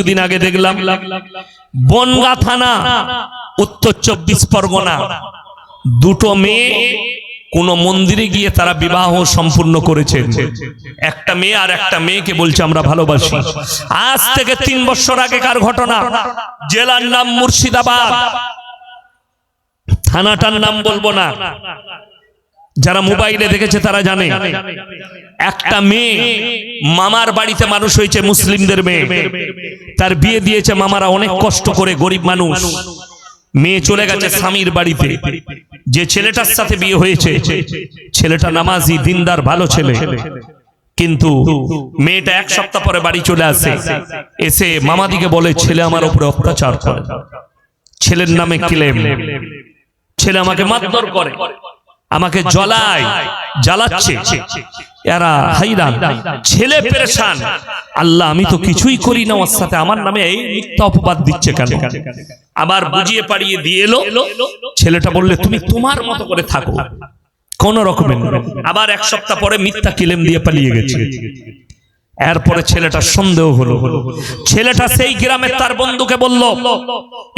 কিছুদিন আগে দেখলাম বনগাঁ থানা উত্তর 24 পরগনা দুটো মেয়ে কোন মন্দিরে গিয়ে তারা বিবাহ সম্পূর্ণ করেছে। একটা মেয়ে আর একটা মেয়েকে বলছে আমরা ভালোবাসি। আজ থেকে 3 বছর আগেকার ঘটনা। জেলার নাম মুর্শিদাবাদ, থানাটার নাম বলবো না, যারা মোবাইলে দেখেছে তারা জানে। একটা মেয়ে মামার বাড়িতে মানুষ হয়েছে, মুসলিমদের মেয়ে, তার বিয়ে দিয়েছে মামারা অনেক কষ্ট করে, গরিব মানুষ। মেয়ে চলে গেছে স্বামীর বাড়িতে। যে ছেলেটার সাথে বিয়ে হয়েছে ছেলেটা নামাজি, দিনদার, ভালো ছেলে, কিন্তু মেয়েটা 1 সপ্তাহ পরে বাড়ি চলে আসে। এসে মামাদিকে বলে ছেলে আমার উপরে অত্যাচার করে, ছেলের নামে ক্লেম, ছেলে আমাকে মারধর করে, আমাকে জ্বালাচ্ছে। এরা হাইরান, ছেলে পেরেশান। আল্লাহ আমি তো কিছুই করি না, ওর সাথে আমার নামে এই মিথ্যা অপবাদ দিচ্ছে কেন? আবার বুঝিয়ে পাড়িয়ে দিয়ে এলো। ছেলেটা বললে তুমি তোমার মতো করে থাকো, কোন রকমের। আবার 1 সপ্তাহ পরে মিথ্যা ক্লেম দিয়ে পালিয়ে গেছে। এরপরে ছেলেটা সন্দেহ হলো। ছেলেটা সেই গ্রামে তার বন্ধুকে বলল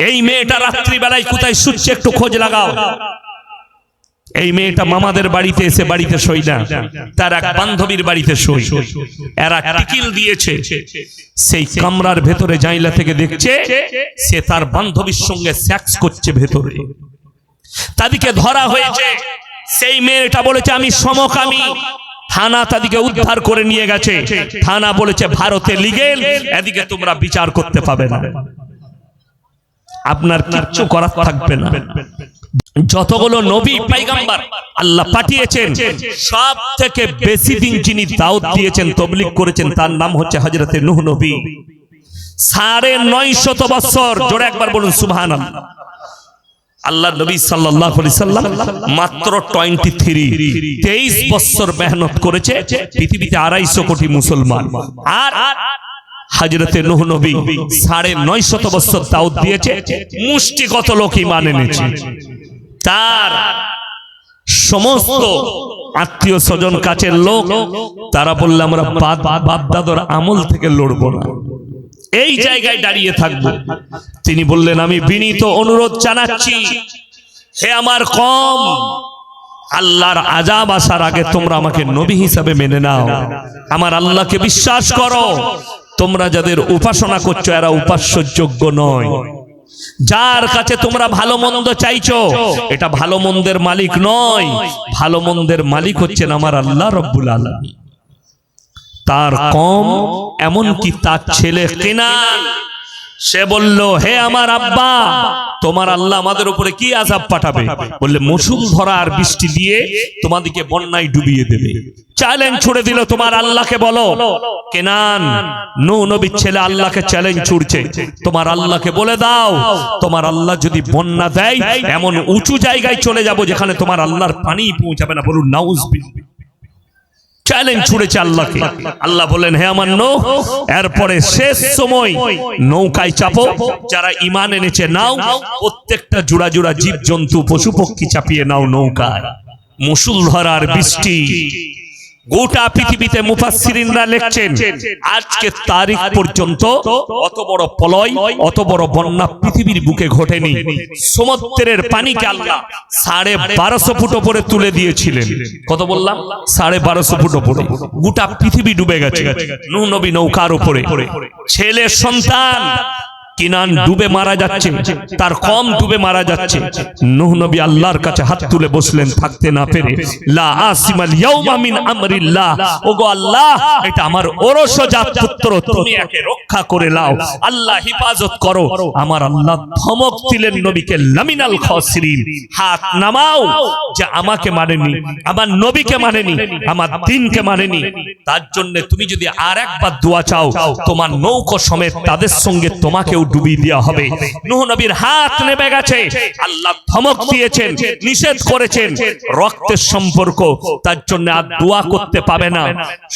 এই মেয়েটা রাত্রি বেলায় কোথায় শুচ্ছে একটু খোঁজ লাগাও। এই মেয়েটা মামাদের বাড়িতে এসে বাড়িতে শোয় না, তার এক বান্ধবীর বাড়িতে শোয়। এরা টিকিল দিয়েছে, সেই কামরার ভেতরে জাইলা থেকে দেখছে সে তার বান্ধবীর সঙ্গে সেক্স করছে ভেতরে। তাদেরকে ধরা হয়েছে। সেই মেয়েটা বলেছে আমি সমকামী। থানা তাদেরকে উদ্ধার করে নিয়ে গেছে। থানা বলেছে ভারতে লিগেল, এদিকে তোমরা বিচার করতে পাবে না, আপনার কিচ্ছু করার থাকবে না। যতগুলো নবী পয়গম্বর আল্লাহ পাঠিয়েছেন, সব থেকে বেশি দিন যিনি দাওয়াত দিয়েছেন, তাবলীগ করেছেন, তার নাম হচ্ছে হযরতে নূহ নবী। 950 বছর, জোরে একবার বলুন সুবহানাল্লাহ। আল্লাহ নবী সাল্লাল্লাহু আলাইহি সাল্লাম মাত্র 23 বছর মেহনত করেছে। পৃথিবীতে 250 কোটি মুসলমান, আর হযরতে নূহ নবী 950 বছর দাওয়াত দিয়েছে, মুষ্টি কত লোক ঈমান এনেছে। তার সমস্ত আত্মীয় স্বজন কাছের লোক তারা বলল আমরা বাপ দাদার আমল থেকে লড়বো না, এই জায়গায় দাঁড়িয়ে থাকবো। তিনি বললেন আমি বিনীত অনুরোধ জানাচ্ছি, হে আমার কওম, আল্লাহর আযাব আসার আগে তোমরা আমাকে নবী হিসাবে মেনে নাও, আমার আল্লাহকে বিশ্বাস করো। তোমরা যাদের উপাসনা করছো এরা উপাস্যযোগ্য নয়। যার কাছে তোমরা ভালো মন্দ চাইছো এটা ভালো মন্দের মালিক নয়, ভালো মন্দের মালিক হচ্ছেন আমার আল্লাহ রব্বুল আলামিন। তার কম, এমন কি তার ছেলে কেনান, সে বলল হে আমার আব্বা, তোমার আল্লাহ আমাদের উপরে কি আযাব পাঠাবে? বললে মুষলধারে আর বৃষ্টি দিয়ে তোমাদেরকে বন্যায় ডুবিয়ে দেবে। চ্যালেঞ্জ ছুড়ে দিল, তোমার আল্লাহকে বলো। কেনান নূহ নবীর ছেলে আল্লাহকে চ্যালেঞ্জ ছুড়ছে, তোমার আল্লাহকে বলে দাও তোমার আল্লাহ যদি বন্যা দেয় এমন উঁচু জায়গায় চলে যাব যেখানে তোমার আল্লাহর পানি পৌঁছাবে না। বলুন নাউজুবিল্লাহ। চ্যালেঞ্জ ছুড়েছে আল্লাহকে। আল্লাহ বলেন হে আমার নূহ, এরপরে শেষ সময় নৌকায় চাপো, যারা ঈমান এনেছে নাও, প্রত্যেকটা জোড়া জোড়া জীব জন্তু পশু পক্ষী চাপিয়ে নাও নৌকায়। মুষলধারার বৃষ্টি। গোটা পৃথিবীতে মুফাসসিরিনরা লিখছেন আজকের তারিখ পর্যন্ত অত বড় প্রলয়, অত বড় বন্যা পৃথিবীর বুকে ঘটেনি। সমুদ্রের পানিকে আল্লাহ 1250 ফুট উপরে তুলে দিয়েছিলেন। কত বললাম? 1250 ফুট উপরে। গোটা পৃথিবী ডুবে গেছে নূহ নবী নৌকার উপরে। ছেলে সন্তান কিনান ডুবে মারা যাচ্ছে, তার কম ডুবে মারা যাচ্ছে। নূহ নবী আল্লাহর কাছে হাত তুলে বসলেন, থাকতে না পেরে লা আসিমাল ইয়াউমা মিন আমরিল্লাহ, ওগো আল্লাহ এটা আমার ওরসজাত পুত্র, তুমি একে রক্ষা করে নাও, আল্লাহ হেফাজত করো। আমার আল্লাহ ধমক দিলেন নবীকে, লামিনাল খাসিরিন, হাত নামাও, যে আমাকে মানেনি, আমার নবীকে মানেনি, আমার দ্বীনকে মানেনি, তার জন্য তুমি যদি আর একবার দোয়া চাও তোমার নৌকা সমেত তাদের সঙ্গে তোমাকে করেও ডুবিয়ে দেওয়া হবে। নূহ নবীর হাত নেমে গেছে, আল্লাহ ধমক দিয়েছেন, নিষেধ করেছেন রক্তের সম্পর্ক, তার জন্য আর দোয়া করতে পাবে না।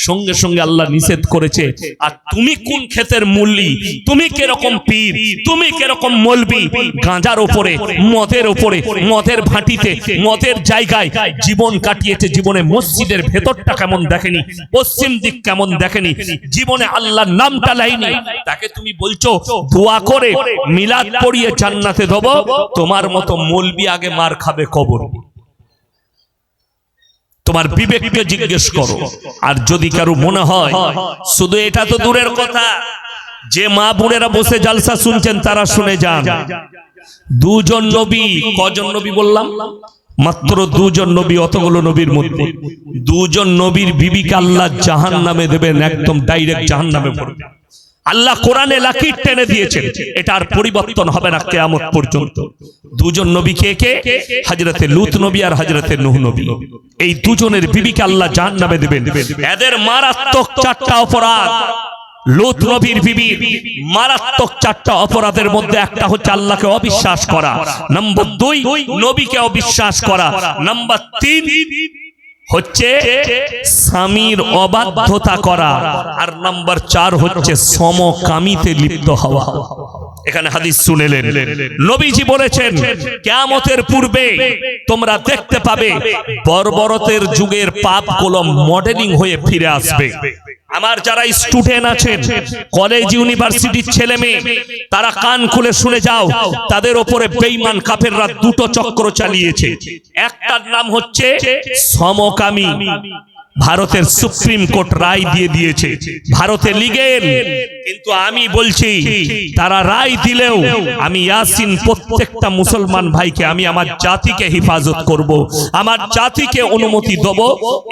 সঙ্গে সঙ্গে আল্লাহ নিষেধ করেছে। আর তুমি কোন ক্ষেতের মূল্যি, তুমি কিরকম পীর, তুমি কিরকম মৌলবি, গাঁজার উপরে, মদের উপরে, মদের ভাটিতে, মদের জায়গায় জীবন কাটিয়েছে। জীবনে মসজিদের ভেতরটা কেমন দেখেনি, পশ্চিম দিক কেমন দেখেনি, জীবনে আল্লাহর নামটা লাইনি, তাকে তুমি বলছো দোয়া করে মিলাদ পড়িয়ে জান্নাতে দেব। তোমার মতো মৌলবি আগে মার খাবে কবর। তোমার বিবেককে জিজ্ঞেস করো। আর যদি কারো মনে হয় শুধু এটা তো দূরের কথা, যে মা বোনেরা বসে জালসা শুনছেন তারা শুনে যান, দুজন নবী, কজন নবী বললাম? মাত্র দুজন নবী, অতগুলো নবীর মধ্যে দুজন নবীর বিবিকে আল্লাহ জাহান্নামে দেবেন, একদম ডাইরেক্ট জাহান্নামে পড়বে। আল্লাহ কোরআনে লাকির টেনে দিয়েছেন, এটা আর পরিবর্তন হবে না কিয়ামত পর্যন্ত। দুজন নবী কে কে? হযরতে লূত নবী আর হযরতে নূহ নবী। এই দুজনের বিবিকে আল্লাহ জাহান্নামে দেবেন। এদের মারাত্মক চারটা অপরাধ। লূত নবীর বিবি মারাত্মক চারটা অপরাধের মধ্যে একটা হচ্ছে আল্লাহকে অবিশ্বাস করা, নাম্বার 2 নবীকে অবিশ্বাস করা, নাম্বার 3 হচ্ছে স্বামীর অবাধ্যতা করা, আর নাম্বার 4 হচ্ছে সমকামিতে লিপ্ত হওয়া। এখানে হাদিস শুনেলেন, নবীজি বলেছেন কিয়ামতের পূর্বে তোমরা দেখতে পাবে বর্বরতের যুগের পাপগুলো মডেলিং হয়ে ফিরে আসবে। আমার যারা স্টুডেন্ট আছেন, কলেজ ইউনিভার্সিটির ছেলে মেয়ে, তারা কান খুলে শুনে যাও, তাদের ওপরে বেঈমান কাফেররা দুটো চক্র চালিয়েছে। একটার নাম হচ্ছে সমকামী। ভারতের সুপ্রিম কোর্ট রায় দিয়ে দিয়েছে, ভারতে লিগেল। কিন্তু আমি বলছি তারা রায় দিলেও আমি ইয়াসিন প্রত্যেকটা মুসলমান ভাইকে, আমি আমার জাতিকে হেফাজত করব, আমার জাতিকে অনুমতি দেব,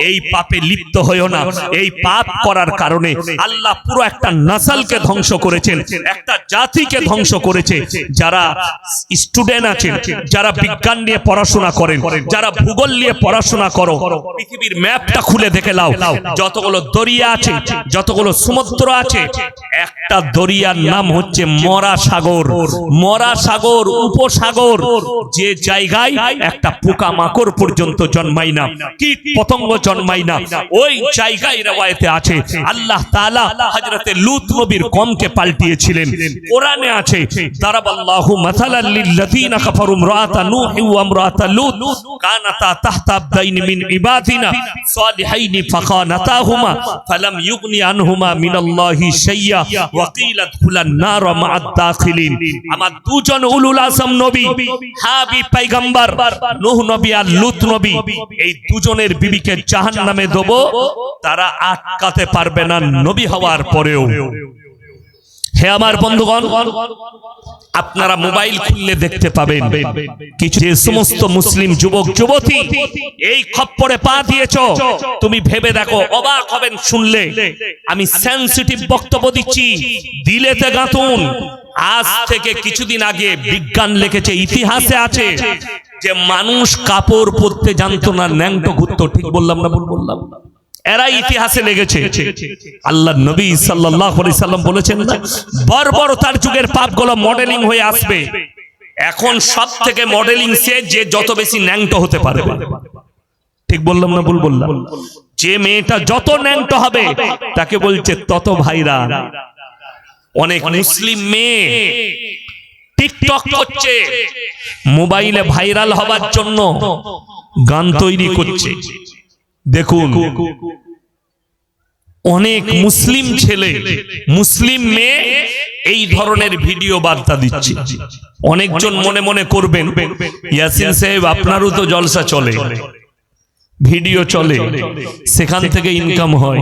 এই পাপে লিপ্ত হইও না। এই পাপ করার কারণে আল্লাহ পুরো একটা নসলকে ধ্বংস করেছেন, একটা জাতিকে ধ্বংস করেছে। যারা স্টুডেন্ট আছেন, যারা বিজ্ঞান নিয়ে পড়াশোনা করেন, যারা ভূগোল নিয়ে পড়াশোনা করো, পৃথিবীর ম্যাপটা খুলে দেখে লাও, যতগুলো দরিয়া আছে, যতগুলো সমুদ্র আছে, একটা দরিয়ার নাম হচ্ছে মরা সাগর। মরা সাগর, উপসাগর, যে জায়গায় একটা পোকামাকড় পর্যন্ত জন্মায় না, কীট পতঙ্গ জন্মায় না, ওই জায়গায় রওয়ায়াতে আছে আল্লাহ তাআলা হযরতে লূত নবীর কওমকে পাল্টিয়েছিলেন। কোরআনে আছে দারাবাল্লাহু মাসালাল লিল্লাযিনা কাফারু ইমরাআতা নূহ ওয়া ইমরাআতা লূত কানাতা তাহতা আবদাইন মিন ইবাদিনা সালিহাইন ফাখানাতাহুমা ফালাম ইউগনি আনহুমা মিনাল্লাহি শাইয়্যা ওয়া কিলা দুখুলান নার মা'আদ দাখিলিন। আমার দুজন উলুল আযম নবী, হাবিব পয়গম্বর নূহ নবী আর লূত নবী, এই দুজনের বিবিকে জাহান্নামে দেব, তারা আটকাতে পারবে না নবী হওয়ার পরেও। হে আমার বন্ধুগণ, আপনারা মোবাইল খুললে দেখতে পাবেন কিছু যে সমস্ত মুসলিম যুবক যুবতী এই খপ্পরে পা দিয়েছো, তুমি ভেবে দেখো, অবাক হবেন শুনলে। আমি সেনসিটিভ বক্তব্য দিচ্ছি, দিলেতে গাঁথুন। আজ থেকে কিছুদিন আগে বিজ্ঞান লিখেছে, ইতিহাসে আছে যে মানুষ কাপড় পরতে জানতো না, ন্যাংটো ঘুরতো। ঠিক বললাম না ভুল বললাম? এরা ইতিহাসে লেগেছে। আল্লাহ নবী সাল্লাল্লাহু আলাইহি সাল্লাম বলেছেন না, বর্বরতার যুগের পাপগুলো মডেলিং হয়ে আসবে। এখন সব থেকে মডেলিং সে যে যত বেশি ন্যাংটো হতে পারে। ঠিক বললাম না ভুল বললাম? যে মেয়েটা যত ন্যাংটো হবে তাকে বলছে তত ভাইরাল। অনেক মুসলিম মেয়ে টিকটক করছে, মোবাইলে ভাইরাল হবার জন্য গান তৈরি করছে। দেখুন, অনেক মুসলিম ছেলে, মুসলিম মেয়ে এই ধরনের ভিডিও বার্তা দিচ্ছে। অনেকজন মনে মনে করবেন, ইয়াসিন সাহেব আপনারও তো জলসা চলে, ভিডিও চলে, সেখান থেকে ইনকাম হয়।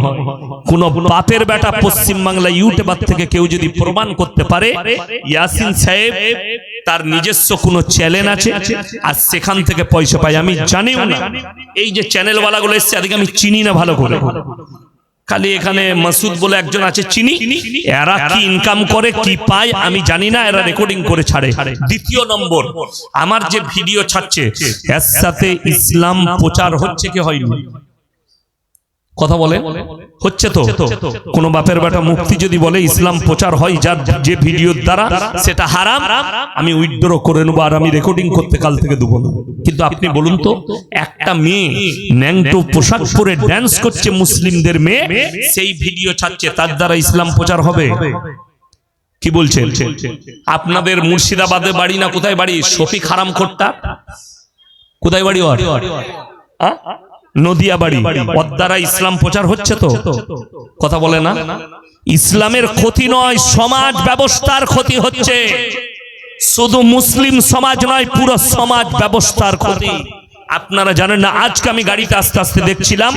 কোন বাপের বেটা পশ্চিম বাংলা ইউটিউবার থেকে কেউ যদি প্রমাণ করতে পারে ইয়াসিন সাহেব তার নিজস্ব কোন চ্যানেল আছে আর সেখান থেকে পয়সা পায়, আমি জানিও না। এই যে চ্যানেলওয়ালা গুলো এসছে, এদিকে আমি চিনি না ভালো করে, খালি এখানে মাসুদ বলে একজন আছে চিনি, এরা কি ইনকাম করে কি পায় আমি জানি না, এরা রেকর্ডিং করে ছাড়ে। দ্বিতীয় নম্বর, আমার যে ভিডিও ছাড়ছে এর সাথে ইসলাম প্রচার হচ্ছে কি হয়নি? কথা বলে হচ্ছে তো। কোন বাপের বেটা মুফতি যদি বলে ইসলাম প্রচার হয় যার যে ভিডিওর দ্বারা সেটা হারাম, আমি উইথড্র করে নেবো আর আমি রেকর্ডিং করতে কাল থেকে দেবো না। কিন্তু আপনি বলুন তো, একটা মেয়ে ন্যাংটো পোশাক পরে ড্যান্স করছে, মুসলিমদের মেয়ে, সেই ভিডিও ছাড়ছে, তার দ্বারা ইসলাম প্রচার হবে? কি বলছেন? আপনাদের মুর্শিদাবাদে বাড়ি না কোথায় বাড়ি শফিক হারামখোরটা? কোথায় বাড়ি ওর? নদিয়া বাড়ি। ওর দ্বারা ইসলাম প্রচার হচ্ছে তো? কথা বলে না? ইসলামের ক্ষতি নয়, সমাজ ব্যবস্থার ক্ষতি হচ্ছে। শুধু মুসলিম সমাজ নয়, পুরো সমাজ ব্যবস্থার ক্ষতি। আপনারা জানেন না, আজকে আমি গাড়িতে আস্তে আস্তে দেখছিলাম